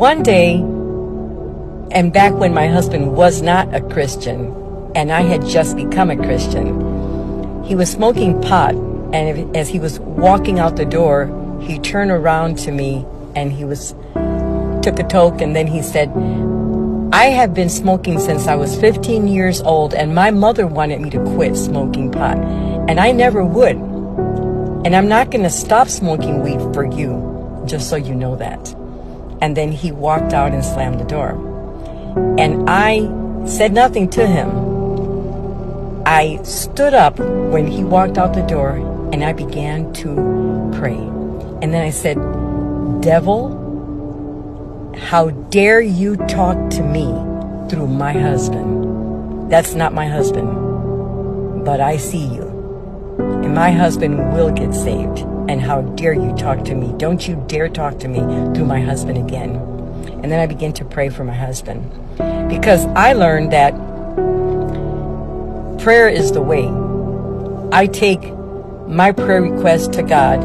one day, and back when my husband was not a Christian, and I had just become a Christian, he was smoking pot, and as he was walking out the door, he turned around to me and took a toke, and then he said, I have been smoking since I was 15 years old, and my mother wanted me to quit smoking pot, and I never would. And I'm not going to stop smoking weed for you, just so you know that. And then he walked out and slammed the door. And I said nothing to him. I stood up when he walked out the door, and I began to pray. And then I said, devil, how dare you talk to me through my husband? That's not my husband, but I see you. And my husband will get saved. And how dare you talk to me? Don't you dare talk to me through my husband again. And then I began to pray for my husband. Because I learned that prayer is the way. I take my prayer request to God.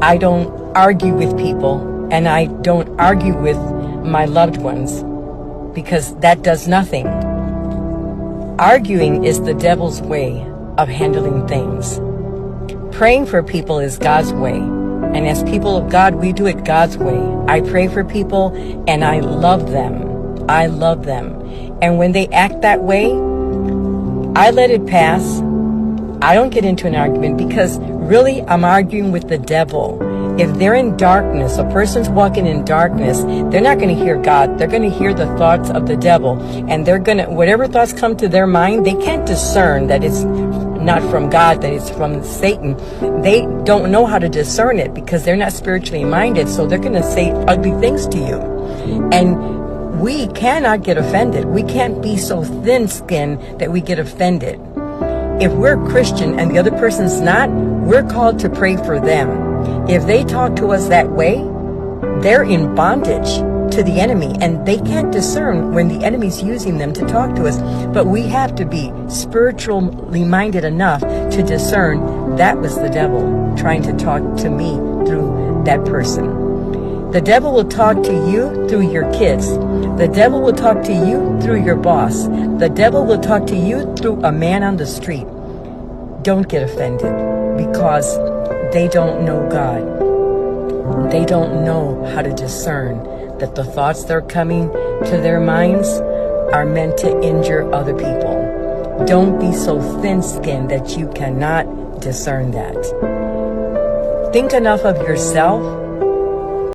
I don't argue with people, and I don't argue with my loved ones, because that does nothing. Arguing is the devil's way of handling things. Praying for people is God's way. And as people of God, we do it God's way. I pray for people and I love them. I love them. And when they act that way, I let it pass. I don't get into an argument, because really I'm arguing with the devil. If they're in darkness, a person's walking in darkness, they're not going to hear God. They're going to hear the thoughts of the devil. And they're going to, whatever thoughts come to their mind, they can't discern that it's not from God, that it's from Satan. They don't know how to discern it because they're not spiritually minded. So they're going to say ugly things to you. And we cannot get offended. We can't be so thin-skinned that we get offended. If we're Christian and the other person's not, we're called to pray for them. If they talk to us that way, they're in bondage to the enemy, and they can't discern when the enemy's using them to talk to us. But we have to be spiritually minded enough to discern that was the devil trying to talk to me through that person. The devil will talk to you through your kids. The devil will talk to you through your boss. The devil will talk to you through a man on the street. Don't get offended, because they don't know God. They don't know how to discern that the thoughts that are coming to their minds are meant to injure other people. Don't be so thin-skinned that you cannot discern that. Think enough of yourself